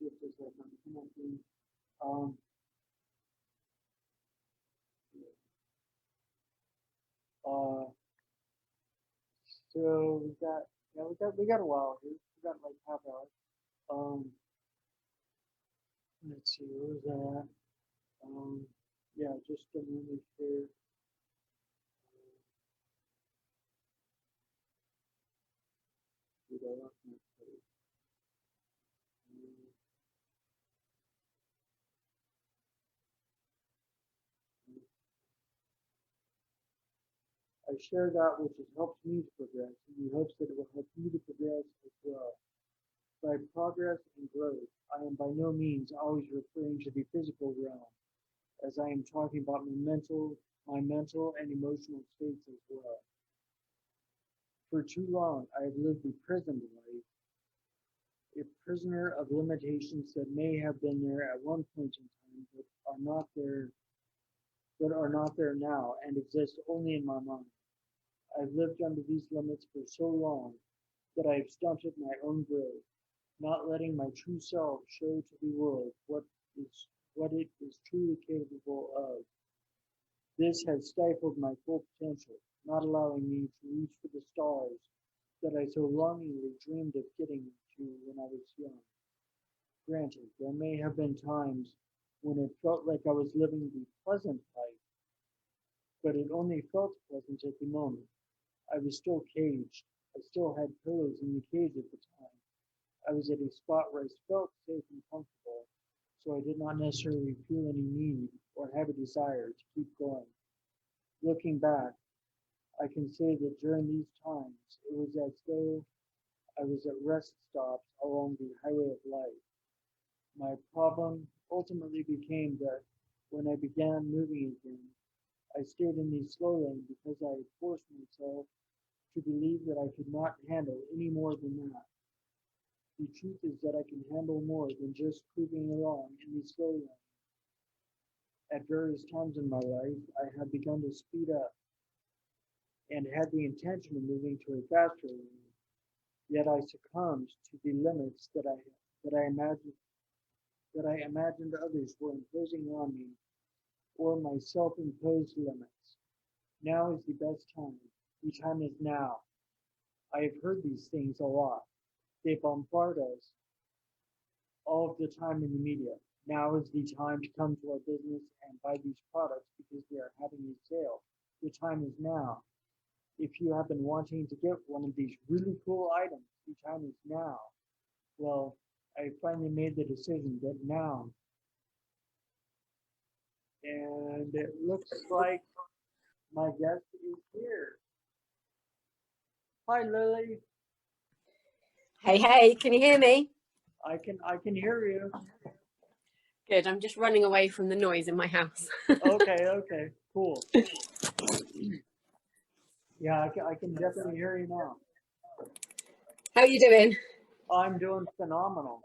just as like I'm connecting. Um, uh, so we got, yeah, we got a while here. We got like half hour. Um, let's see, where was that? Yeah, just a moment here. We got off my page. Um, I share that which has helped me to progress, in the hopes that it will help you to progress as well. By progress and growth, I am by no means always referring to the physical realm, as I am talking about my mental and emotional states as well. For too long, I have lived a prisoned life, a prisoner of limitations that may have been there at one point in time, but are not there now, and exist only in my mind. I've lived under these limits for so long that I have stunted my own growth, not letting my true self show to the world is what it is truly capable of. This has stifled my full potential, not allowing me to reach for the stars that I so longingly dreamed of getting to when I was young. Granted, there may have been times when it felt like I was living the pleasant life, but it only felt pleasant at the moment. I was still caged. I still had pillows in the cage at the time. I was at a spot where I felt safe and comfortable, so I did not necessarily feel any need or have a desire to keep going. Looking back, I can say that during these times, it was as though I was at rest stops along the highway of life. My problem ultimately became that when I began moving again, I stayed in the slow lane because I had forced myself to believe that I could not handle any more than that. The truth is that I can handle more than just cruising along in the slow lane. At various times in my life, I had begun to speed up and had the intention of moving to a faster lane, yet I succumbed to the limits that I imagined others were imposing on me, or my self-imposed limits. Now is the best time. The time is now. I have heard these things a lot. They bombard us all of the time in the media. Now is the time to come to our business and buy these products because they are having a sale. The time is now. If you have been wanting to get one of these really cool items, the time is now. Well, I finally made the decision that now, and it looks like my guest is here. Hi, Lily. Hey, hey, can you hear me? I can hear you. Good, I'm just running away from the noise in my house. Okay, cool. Yeah, I can definitely hear you now. How are you doing? I'm doing phenomenal.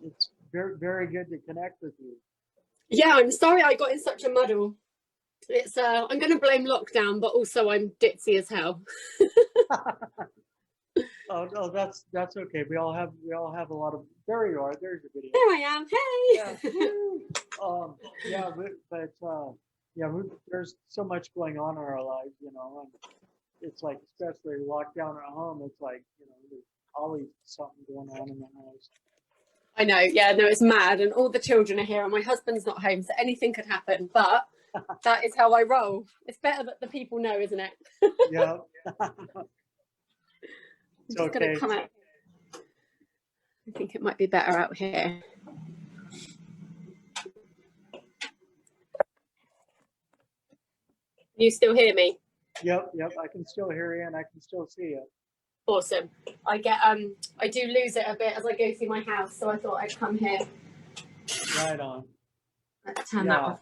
It's very, very good to connect with you. Yeah, I'm sorry I got in such a muddle. It's I'm going to blame lockdown, but also I'm ditzy as hell. Oh, that's okay. We all have a lot of. There you are. There's your video. There I am. Hey. Yeah. Yeah, yeah, there's so much going on in our lives, and it's like, especially locked down at home. It's like, there's always something going on in the house. I know. Yeah, no, it's mad, and all the children are here, and my husband's not home, so anything could happen. But that is how I roll. It's better that the people know, isn't it? Yeah. I'm just going to come out. I think it might be better out here. You still hear me? Yep. I can still hear you and I can still see you. Awesome. I do lose it a bit as I go through my house, so I thought I'd come here. Right on. Let's turn that off.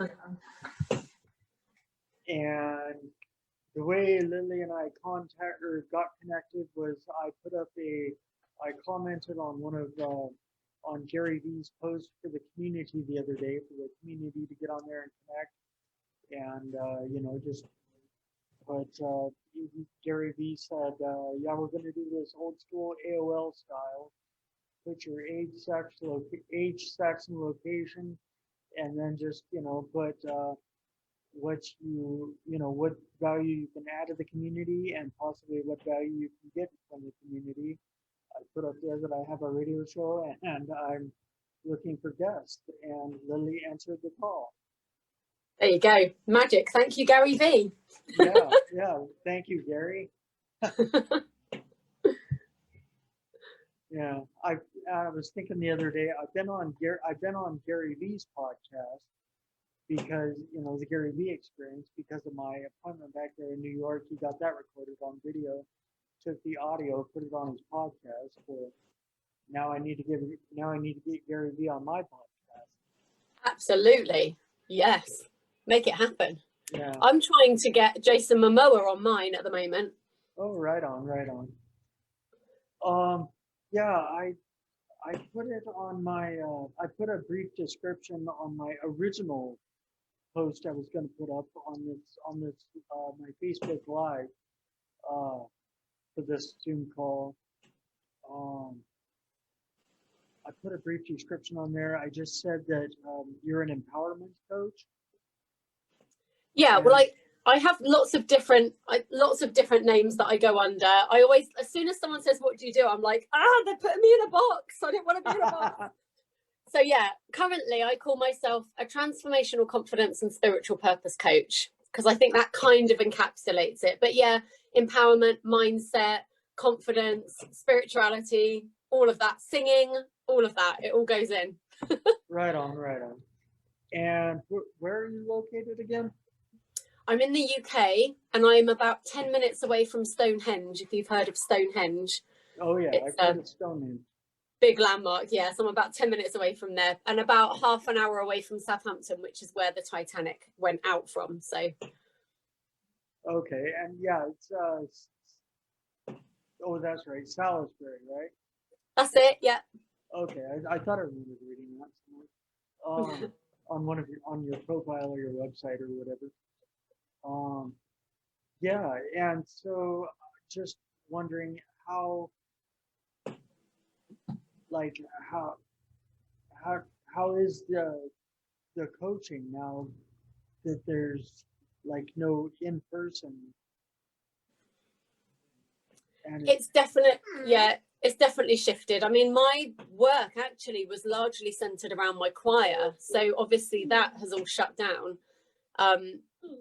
And the way Lily and I got connected was I commented on on Gary V's post for the community the other day, for the community to get on there and connect, and Gary V said, yeah, we're going to do this old school AOL style, put your age, sex, and location, and then just put what what value you can add to the community and possibly what value you can get from the community. I put up there that I have a radio show and I'm looking for guests, and Lilli answered the call. There you go. Magic. Thank you, Gary V. Yeah. Thank you, Gary. Yeah, I was thinking the other day, I've been on Gary V's podcast because the Gary V experience, because of my appointment back there in New York. He got that recorded on video, took the audio, put it on his podcast. So now I need to get Gary V on my podcast. Absolutely. Yes. Make it happen. Yeah. I'm trying to get Jason Momoa on mine at the moment. Oh, right on. Yeah, I put it on my I put a brief description on my original post I was going to put up on this my Facebook Live for this Zoom call. I put a brief description on there. I just said that you're an empowerment coach. Yeah, well, I have lots of different names that I go under. I always, as soon as someone says, "What do you do?" I'm like, they're putting me in a box. I don't want to be in a box. So yeah, currently I call myself a transformational confidence and spiritual purpose coach, because I think that kind of encapsulates it. But yeah, empowerment, mindset, confidence, spirituality, all of that, singing, all of that, it all goes in. Right on. And where are you located again? I'm in the UK, and I'm about 10 minutes away from Stonehenge, if you've heard of Stonehenge. Oh yeah, I've heard of Stonehenge. Big landmark, yeah. So I'm about 10 minutes away from there, and about half an hour away from Southampton, which is where the Titanic went out from. So okay, and yeah, it's oh, that's right, Salisbury, right? That's it, yeah. Okay, I thought I remembered reading that somewhere. On your profile or your website or whatever. Yeah, and so just wondering how is the coaching now that there's like no in person? And it's definitely shifted. I mean, my work actually was largely centered around my choir, so obviously that has all shut down.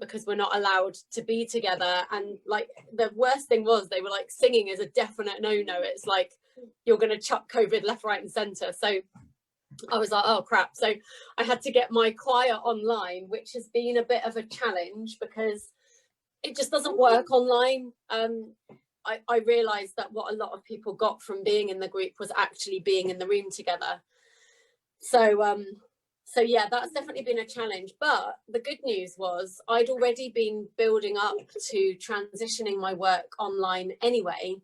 Because we're not allowed to be together, and like the worst thing was they were like, singing is a definite no-no. It's like you're going to chuck COVID left, right and center. So I was like, oh crap. So I had to get my choir online, which has been a bit of a challenge because it just doesn't work online. I realized that what a lot of people got from being in the group was actually being in the room together. So yeah, that's definitely been a challenge. But the good news was I'd already been building up to transitioning my work online anyway.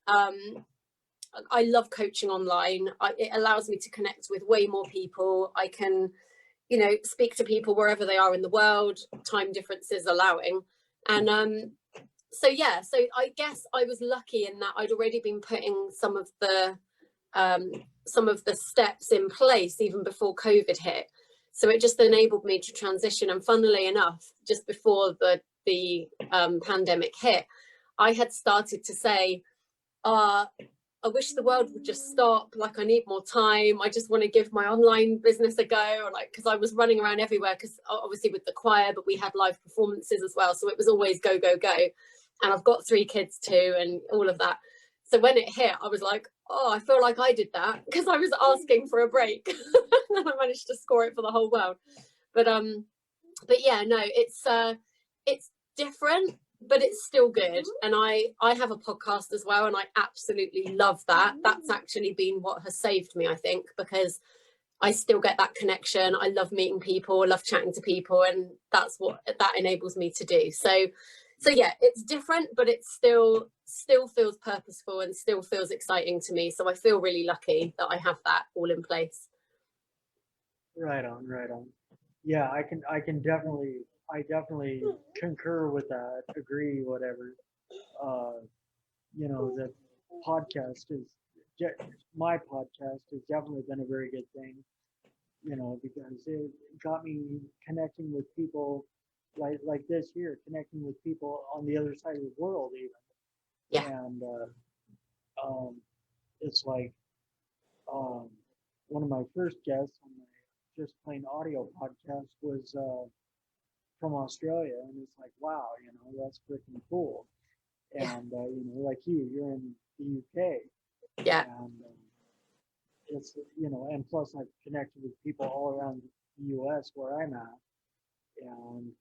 I love coaching online. It allows me to connect with way more people. I can, speak to people wherever they are in the world, time differences allowing. And so I guess I was lucky in that I'd already been putting some of the steps in place even before COVID hit. So it just enabled me to transition. And funnily enough, just before the pandemic hit, I had started to say, I wish the world would just stop. Like, I need more time. I just want to give my online business a go. Or like, because I was running around everywhere, because obviously with the choir, but we had live performances as well. So it was always go, go, go. And I've got 3 kids too, and all of that. So when it hit, I was like, oh, I feel like I did that, because I was asking for a break. And I managed to score it for the whole world. But yeah, no, it's different, but it's still good. And I have a podcast as well, and I absolutely love that. That's actually been what has saved me, I think, because I still get that connection. I love meeting people, I love chatting to people, and that's what that enables me to do. So yeah, it's different, but it still feels purposeful and still feels exciting to me. So I feel really lucky that I have that all in place. Right on. Yeah, I definitely concur with that, agree, whatever. The podcast my podcast has definitely been a very good thing, because it got me connecting with people like this here, connecting with people on the other side of the world even. Yeah. And um, it's like um, one of my first guests on my Just Plain Audio podcast was from Australia, and it's like, wow, that's freaking cool. Yeah. And like you're in the UK, Yeah. and it's and plus I've connected with people all around the US where I'm at, and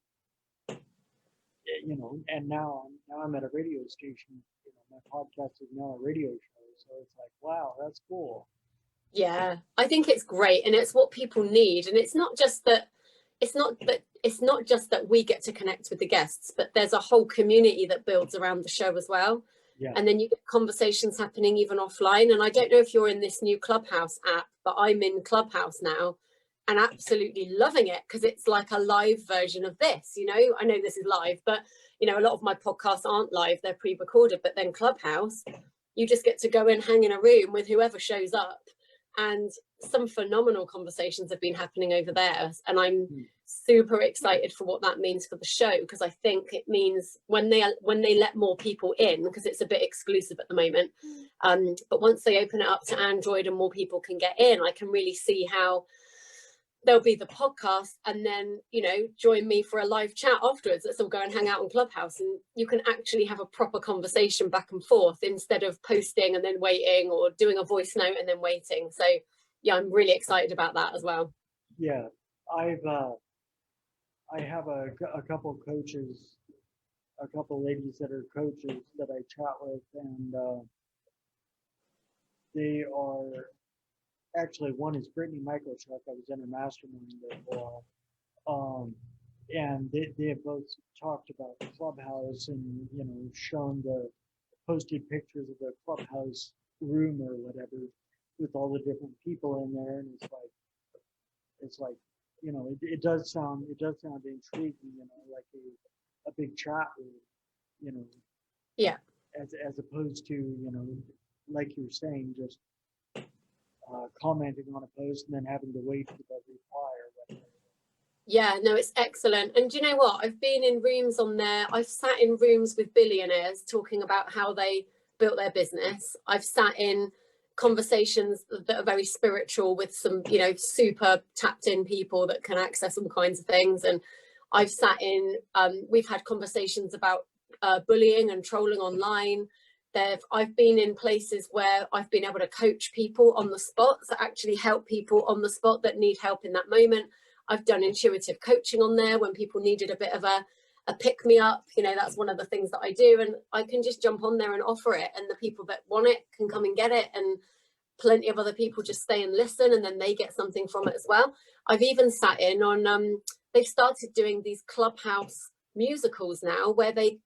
and now I'm at a radio station. My podcast is now a radio show, so it's like, wow, that's cool. Yeah, I think it's great, and it's what people need. And it's not just that we get to connect with the guests, but there's a whole community that builds around the show as well. Yeah. And then you get conversations happening even offline. And I don't know if you're in this new Clubhouse app, but I'm in Clubhouse now and absolutely loving it, because it's like a live version of this. I know this is live, but a lot of my podcasts aren't live, they're pre-recorded. But then Clubhouse, you just get to go and hang in a room with whoever shows up, and some phenomenal conversations have been happening over there. And I'm super excited for what that means for the show, because I think it means when they let more people in, because it's a bit exclusive at the moment, but once they open it up to Android and more people can get in, I can really see how there'll be the podcast, and then join me for a live chat afterwards. Let's all go and hang out on Clubhouse, and you can actually have a proper conversation back and forth, instead of posting and then waiting, or doing a voice note and then waiting. So yeah, I'm really excited about that as well. Yeah, I have a couple coaches, a couple ladies that are coaches that I chat with, and they are actually, one is Brittany Microchuck. I was in her mastermind there for a while. And they have both talked about the Clubhouse, and shown posted pictures of the Clubhouse room or whatever, with all the different people in there. And it's like it does sound intriguing, like a big chat room, Yeah. as opposed to like you're saying, just commenting on a post and then having to wait for the reply or whatever. Yeah, no, it's excellent. And do you know what? I've been in rooms on there. I've sat in rooms with billionaires talking about how they built their business. I've sat in conversations that are very spiritual with some, super tapped in people that can access all kinds of things. And I've sat in, we've had conversations about bullying and trolling online. I've been in places where I've been able to coach people on the spot, to actually help people on the spot that need help in that moment. I've done intuitive coaching on there when people needed a bit of a pick me up. That's one of the things that I do, and I can just jump on there and offer it, and the people that want it can come and get it, and plenty of other people just stay and listen, and then they get something from it as well. I've even sat in on they've started doing these Clubhouse musicals now, where they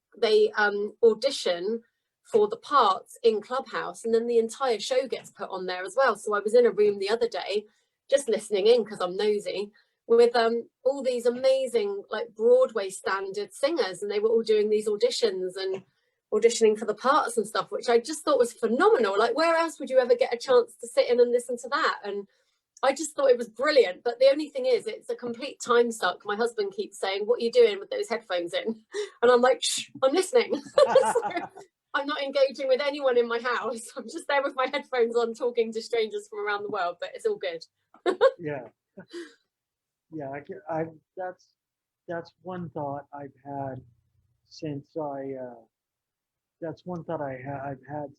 audition for the parts in Clubhouse, and then the entire show gets put on there as well. So I was in a room the other day just listening in, because I'm nosy, with all these amazing like Broadway standard singers, and they were all doing these auditions and auditioning for the parts and stuff, which I just thought was phenomenal. Like, where else would you ever get a chance to sit in and listen to that? And I just thought it was brilliant. But the only thing is, it's a complete time suck. My husband keeps saying, "What are you doing with those headphones in?" And I'm like, "Shh, I'm listening." So I'm not engaging with anyone in my house. I'm just there with my headphones on, talking to strangers from around the world, but it's all good. Yeah. Yeah, that's one thought I've had since I've had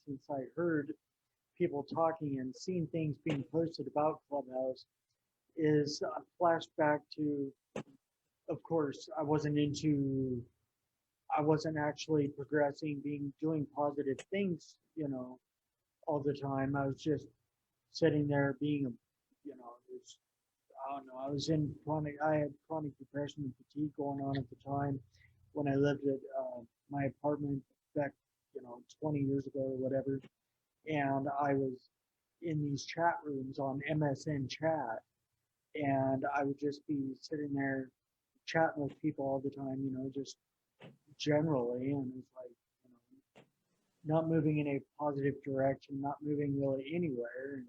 since I heard people talking and seen things being posted about Clubhouse, is a flashback to, of course, I wasn't actually progressing, doing positive things, all the time. I was just sitting there being, I don't know, I had chronic depression and fatigue going on at the time when I lived at my apartment back, 20 years ago or whatever. And I was in these chat rooms on MSN chat, and I would just be sitting there chatting with people all the time, just generally. And it's like, not moving in a positive direction, not moving really anywhere. And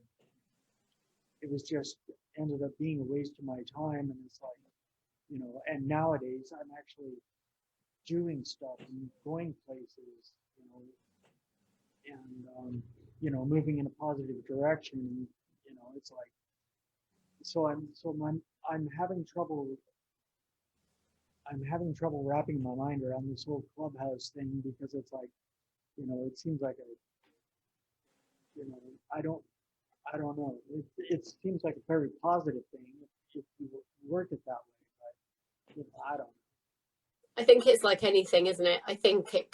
it was just ended up being a waste of my time. And it's like, and nowadays I'm actually doing stuff and going places, and moving in a positive direction. And, it's like, I'm having trouble. I'm having trouble wrapping my mind around this whole clubhouse thing because it's like, it seems like you know, I don't, I don't know. It seems like a very positive thing if you work it that way, but I don't know. I think it's like anything, isn't it? I think it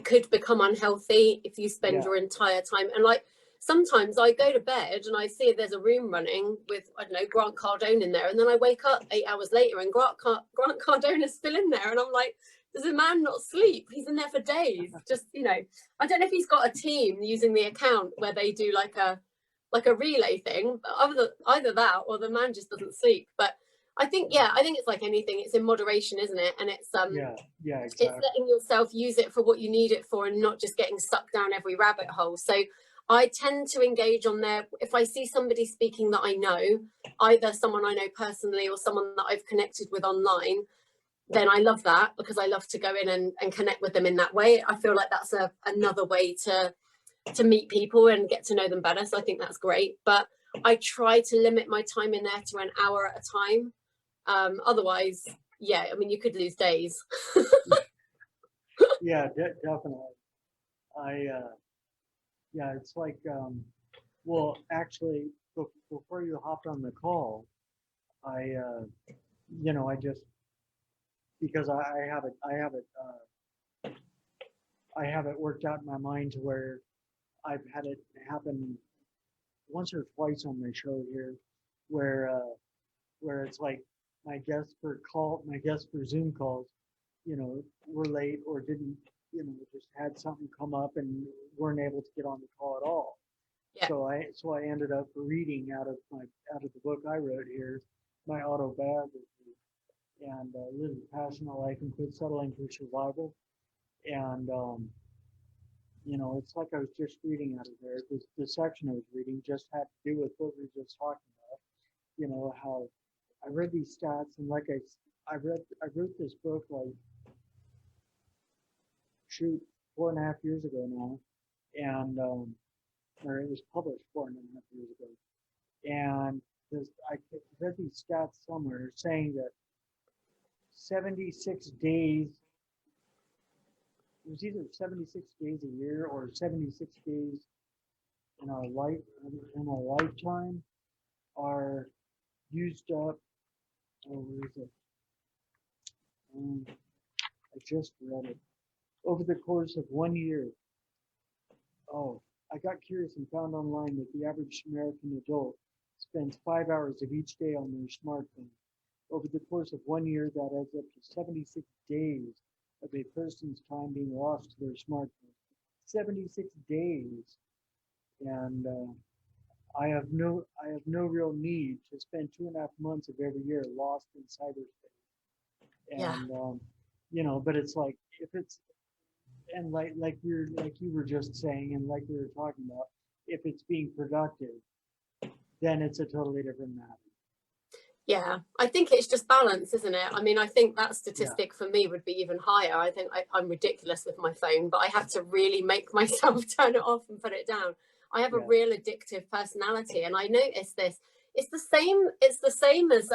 could become unhealthy if you spend your entire time. And like sometimes I go to bed and I see there's a room running with, I don't know, Grant Cardone in there, and then I wake up 8 hours later and Grant Cardone is still in there, and I'm like, does a man not sleep? He's in there for days. Just, I don't know if he's got a team using the account where they do like a relay thing, either that or the man just doesn't sleep. But I think it's like anything, it's in moderation, isn't it? And it's exactly. It's letting yourself use it for what you need it for and not just getting sucked down every rabbit hole. So I tend to engage on there if I see somebody speaking that I know, either someone I know personally or someone that I've connected with online, then I love that because I love to go in and connect with them in that way. I feel like that's another way to meet people and get to know them better. So I think that's great. But I try to limit my time in there to an hour at a time. Otherwise, I mean, you could lose days. Yeah, definitely. It's like, well, actually, before you hopped on the call, I just, because I have it worked out in my mind to where I've had it happen once or twice on my show here, where it's like my guests for Zoom calls, were late or didn't, just had something come up and weren't able to get on the call at all. Yeah. So I ended up reading out of the book I wrote here, my autobiography, and Live a Passionate Life and Quit Settling for Survival. And it's like I was just reading out of there. The section I was reading just had to do with what we were just talking about. How I read these stats, and like I wrote this book like 4.5 years ago now, and or it was published 4.5 years ago, and I read these stats somewhere saying that 76 days. It was either 76 days a year or 76 days in our lifetime are used up. Oh, where is it? I just read it. Over the course of 1 year. Oh, I got curious and found online that the average American adult spends 5 hours of each day on their smartphone. Over the course of 1 year, that adds up to 76 days of a person's time being lost to their smartphone. 76 days. And I have no real need to spend 2.5 months of every year lost in cyberspace. And but it's like, if it's, and like you were just saying, and like we were talking about, if it's being productive, then it's a totally different matter. Yeah, I think it's just balance, isn't it? I mean, I think that statistic for me would be even higher. I think I'm ridiculous with my phone, but I have to really make myself turn it off and put it down. I have a real addictive personality, and I notice this. It's the same as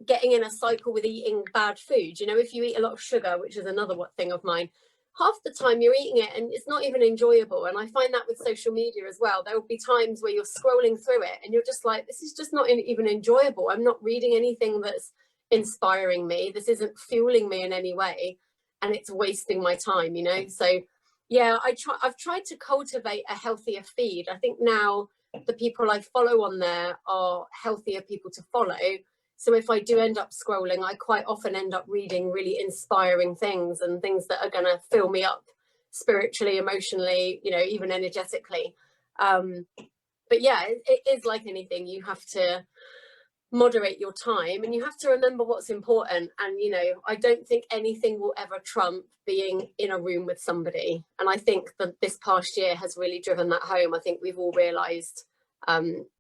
getting in a cycle with eating bad food. If you eat a lot of sugar, which is another thing of mine, half the time you're eating it and it's not even enjoyable. And I find that with social media as well. There will be times where you're scrolling through it and you're just like, this is just not even enjoyable. I'm not reading anything that's inspiring me. This isn't fueling me in any way, and it's wasting my time, So yeah, I've tried to cultivate a healthier feed. I think now the people I follow on there are healthier people to follow. So if I do end up scrolling, I quite often end up reading really inspiring things and things that are going to fill me up spiritually, emotionally, even energetically. But yeah, it is like anything. You have to moderate your time, and you have to remember what's important. And, you know, I don't think anything will ever trump being in a room with somebody. And I think that this past year has really driven that home. I think we've all realised